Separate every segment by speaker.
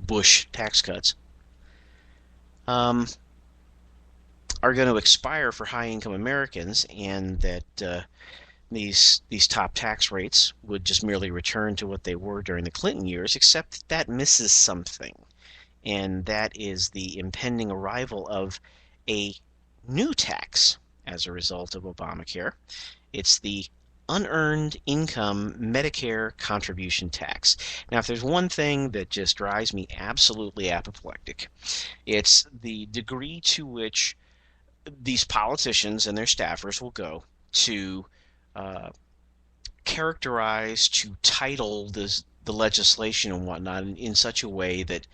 Speaker 1: Bush tax cuts, are going to expire for high-income Americans, and that these top tax rates would just merely return to what they were during the Clinton years, except that misses something, and that is the impending arrival of a new tax as a result of Obamacare. It's the unearned income Medicare contribution tax. Now, if there's one thing that just drives me absolutely apoplectic, it's the degree to which these politicians and their staffers will go to characterize, to title the legislation and whatnot in such a way that,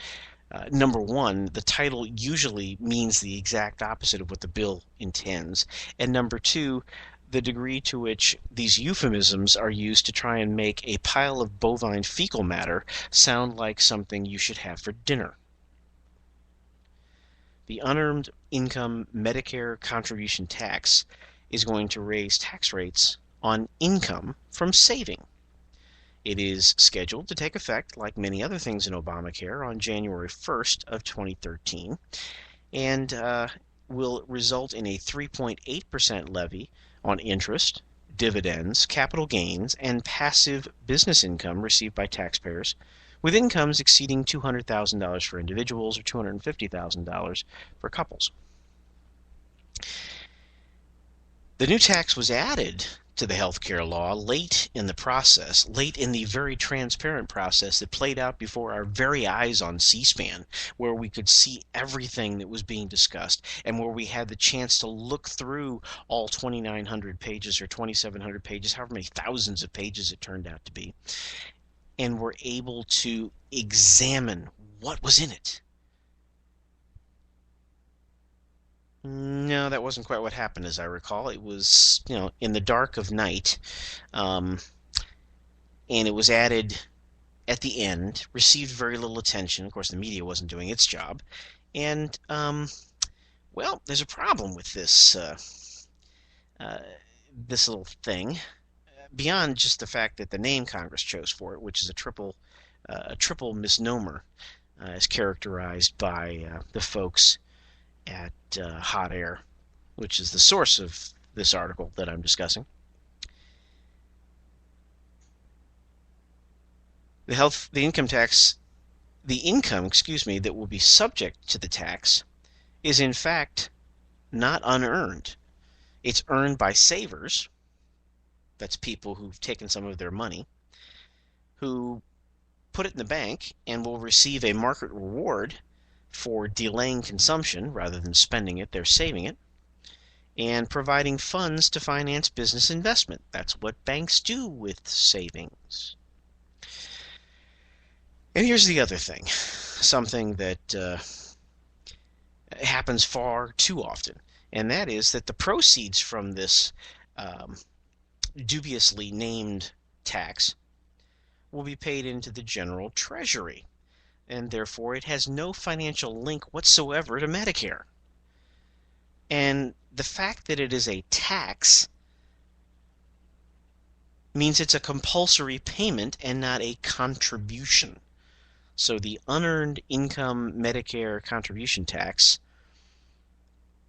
Speaker 1: number one, the title usually means the exact opposite of what the bill intends, and number two, the degree to which these euphemisms are used to try and make a pile of bovine fecal matter sound like something you should have for dinner. The unearned income Medicare contribution tax is going to raise tax rates on income from saving. It is scheduled to take effect, like many other things in Obamacare, on January 1st of 2013, and will result in a 3.8% levy on interest, dividends, capital gains, and passive business income received by taxpayers with incomes exceeding $200,000 for individuals or $250,000 for couples. The new tax was added to the health care law late in the process, late in the very transparent process that played out before our very eyes on C-SPAN, where we could see everything that was being discussed and where we had the chance to look through all 2,900 pages or 2,700 pages, however many thousands of pages it turned out to be, and were able to examine what was in it. No, that wasn't quite what happened, as I recall. It was, in the dark of night, and it was added at the end, received very little attention. Of course, the media wasn't doing its job. And, well, there's a problem with this little thing, beyond just the fact that the name Congress chose for it, which is a triple misnomer, as characterized by the folks at Hot Air, which is the source of this article that I'm discussing. The income that will be subject to the tax is in fact not unearned. It's earned by savers. That's people who've taken some of their money, who put it in the bank and will receive a market reward for delaying consumption rather than spending it. They're saving it and providing funds to finance business investment. That's what banks do with savings. And here's the other thing, something that happens far too often, and that is that the proceeds from this dubiously named tax will be paid into the general treasury, and therefore it has no financial link whatsoever to Medicare. And the fact that it is a tax means it's a compulsory payment and not a contribution. So the unearned income Medicare contribution tax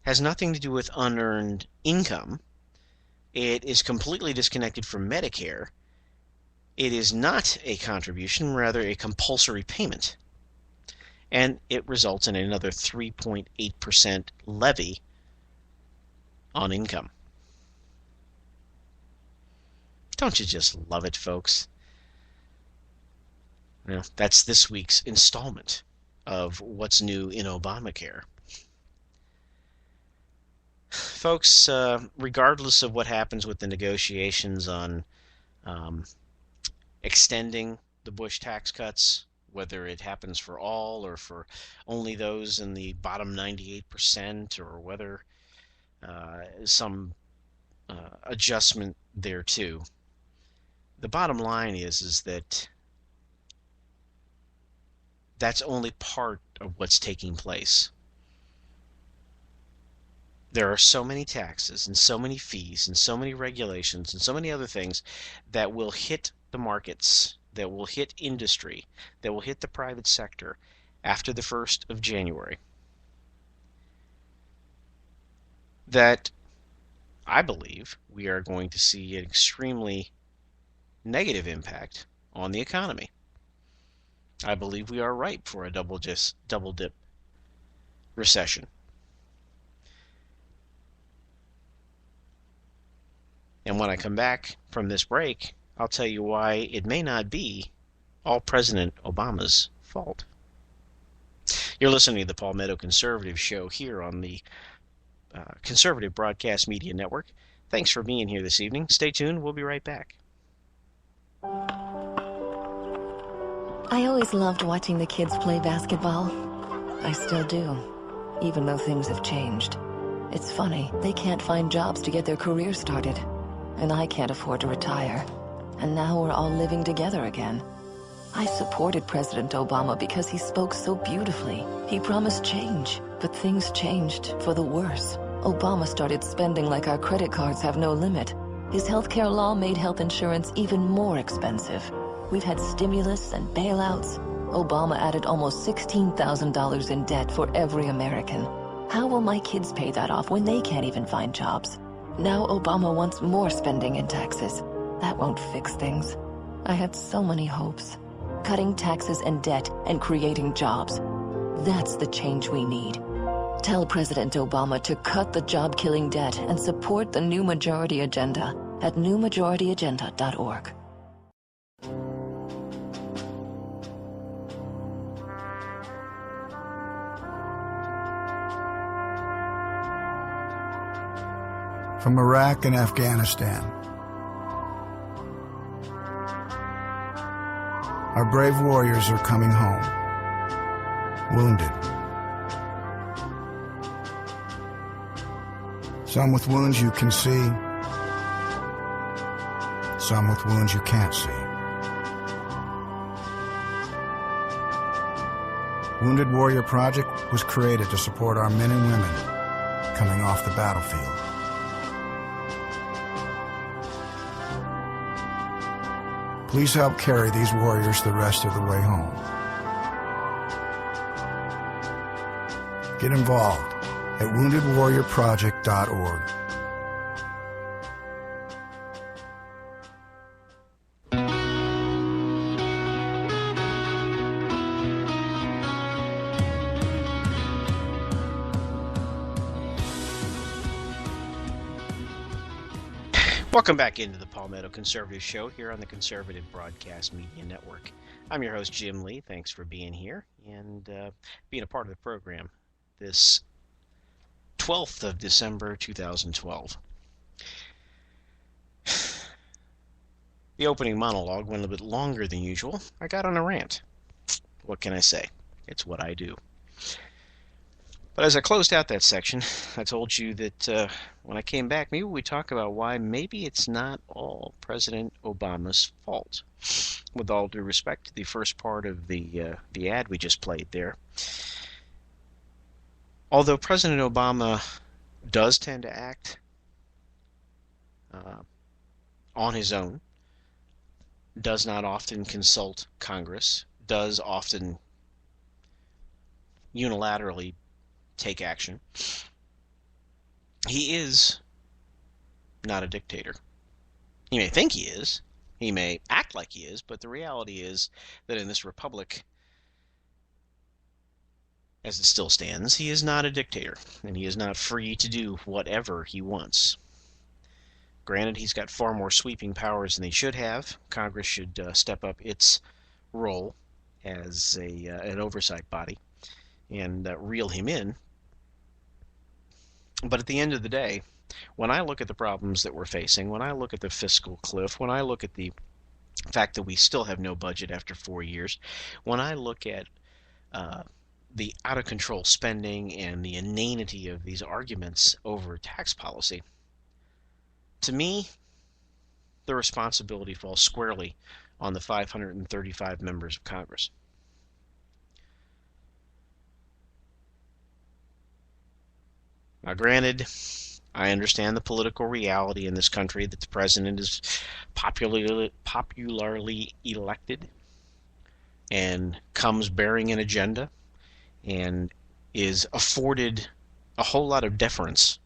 Speaker 1: has nothing to do with unearned income. It is completely disconnected from Medicare. It is not a contribution, rather a compulsory payment. And it results in another 3.8% levy on income. Don't you just love it, folks? Well, that's this week's installment of What's New in Obamacare. Folks, regardless of what happens with the negotiations on extending the Bush tax cuts, whether it happens for all or for only those in the bottom 98%, or whether some adjustment there too, the bottom line is that that's only part of what's taking place. There are so many taxes and so many fees and so many regulations and so many other things that will hit the markets, that will hit industry, that will hit the private sector after the 1st of January that I believe we are going to see an extremely negative impact on the economy. I believe we are ripe for a double dip recession. And when I come back from this break, I'll tell you why it may not be all President Obama's fault. You're listening to the Palmetto Conservative Show here on the Conservative Broadcast Media Network. Thanks for being here this evening. Stay tuned. We'll be right back.
Speaker 2: I always loved watching the kids play basketball. I still do, even though things have changed. It's funny, they can't find jobs to get their careers started. And I can't afford to retire. And now we're all living together again. I supported President Obama because he spoke so beautifully. He promised change, but things changed for the worse. Obama started spending like our credit cards have no limit. His healthcare law made health insurance even more expensive. We've had stimulus and bailouts. Obama added almost $16,000 in debt for every American. How will my kids pay that off when they can't even find jobs? Now Obama wants more spending and taxes. That won't fix things. I had so many hopes. Cutting taxes and debt and creating jobs. That's the change we need. Tell President Obama to cut the job-killing debt and support the New Majority Agenda at newmajorityagenda.org.
Speaker 3: From Iraq and Afghanistan, our brave warriors are coming home, wounded. Some with wounds you can see, some with wounds you can't see. Wounded Warrior Project was created to support our men and women coming off the battlefield. Please help carry these warriors the rest of the way home. Get involved at woundedwarriorproject.org.
Speaker 1: Welcome back into the Palmetto Conservative Show here on the Conservative Broadcast Media Network. I'm your host, Jim Lee. Thanks for being here and being a part of the program this 12th of December, 2012. The opening monologue went a little bit longer than usual. I got on a rant. What can I say? It's what I do. But as I closed out that section, I told you that when I came back, maybe we talk about why maybe it's not all President Obama's fault. With all due respect to the first part of the ad we just played there. Although President Obama does tend to act on his own, does not often consult Congress, does often unilaterally take action, he is not a dictator. He may think he is, he may act like he is, but the reality is that in this republic, as it still stands, he is not a dictator, and he is not free to do whatever he wants. Granted, he's got far more sweeping powers than he should have. Congress should step up its role as an oversight body and reel him in. But at the end of the day, when I look at the problems that we're facing, when I look at the fiscal cliff, when I look at the fact that we still have no budget after 4 years, when I look at the out-of-control spending and the inanity of these arguments over tax policy, to me, the responsibility falls squarely on the 535 members of Congress. Now, granted, I understand the political reality in this country that the president is popularly elected and comes bearing an agenda. and is afforded a whole lot of deference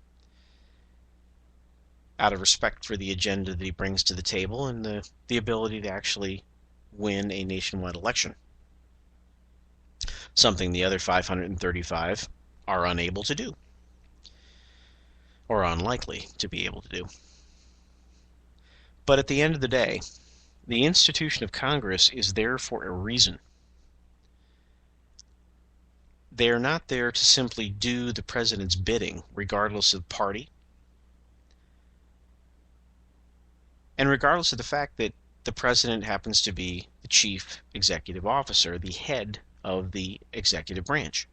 Speaker 1: out of respect for the agenda that he brings to the table and the ability to actually win a nationwide election. Something the other 535 are unable to do, or unlikely to be able to do. But at the end of the day, the institution of Congress is there for a reason. They are not there to simply do the president's bidding, regardless of party, and regardless of the fact that the president happens to be the chief executive officer, the head of the executive branch.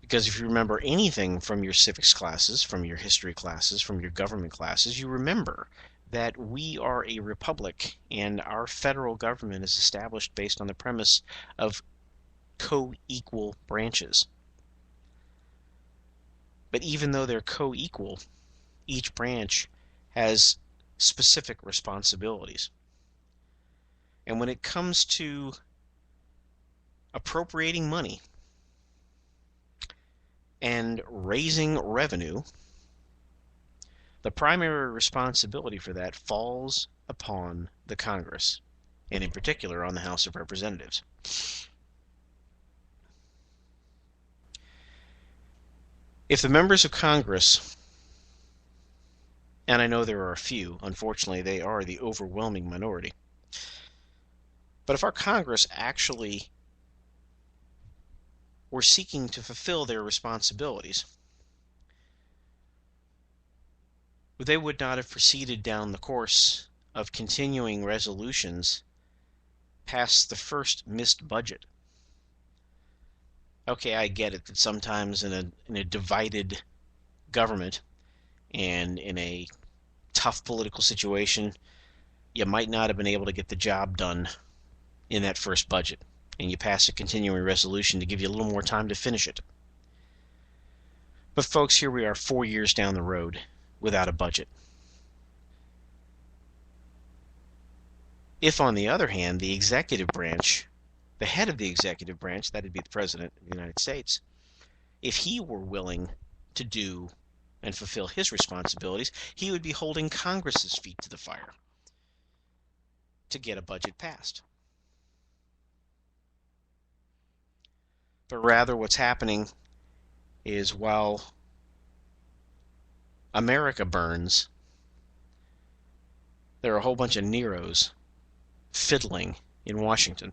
Speaker 1: Because if you remember anything from your civics classes, from your history classes, from your government classes, you remember that we are a republic and our federal government is established based on the premise of co-equal branches. But even though they're co-equal, each branch has specific responsibilities. And when it comes to appropriating money and raising revenue, the primary responsibility for that falls upon the Congress, and in particular on the House of Representatives. If the members of Congress, and I know there are a few, unfortunately they are the overwhelming minority, but if our Congress actually were seeking to fulfill their responsibilities, they would not have proceeded down the course of continuing resolutions past the first missed budget. Okay, I get it that sometimes in a divided government and in a tough political situation, you might not have been able to get the job done in that first budget, and you pass a continuing resolution to give you a little more time to finish it. But folks, here we are 4 years down the road without a budget. If, on the other hand, the executive branch, the head of the executive branch, that would be the President of the United States, if he were willing to do and fulfill his responsibilities, he would be holding Congress's feet to the fire to get a budget passed. But rather what's happening is while America burns, there are a whole bunch of Neros fiddling in Washington.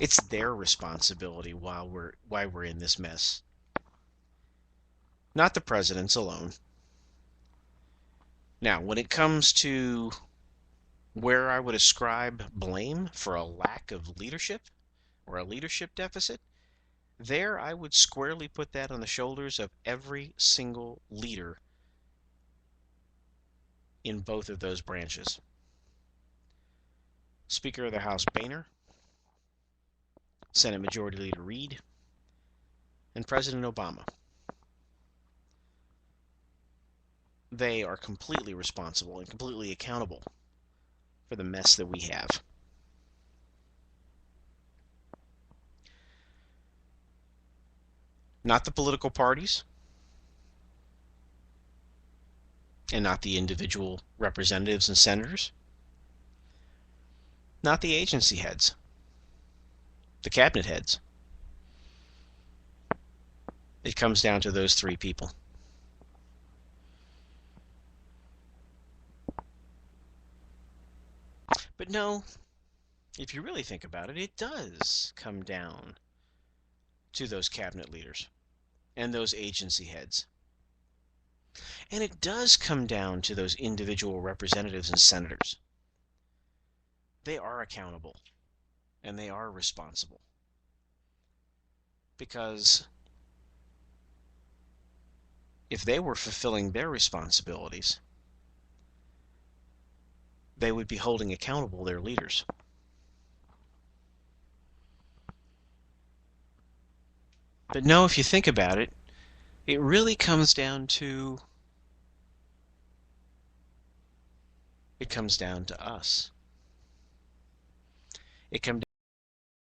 Speaker 1: It's their responsibility why we're in this mess. Not the president's alone. Now, when it comes to where I would ascribe blame for a lack of leadership or a leadership deficit, there I would squarely put that on the shoulders of every single leader in both of those branches. Speaker of the House Boehner, Senate Majority Leader Reid, and President Obama. They are completely responsible and completely accountable for the mess that we have. Not the political parties, and not the individual representatives and senators, not the agency heads, the cabinet heads. It comes down to those three people. But no, if you really think about it, it does come down to those cabinet leaders and those agency heads. And it does come down to those individual representatives and senators. They are accountable and they are responsible. Because if they were fulfilling their responsibilities, they would be holding accountable their leaders. But no, if you think about it, it really comes down to us. It comes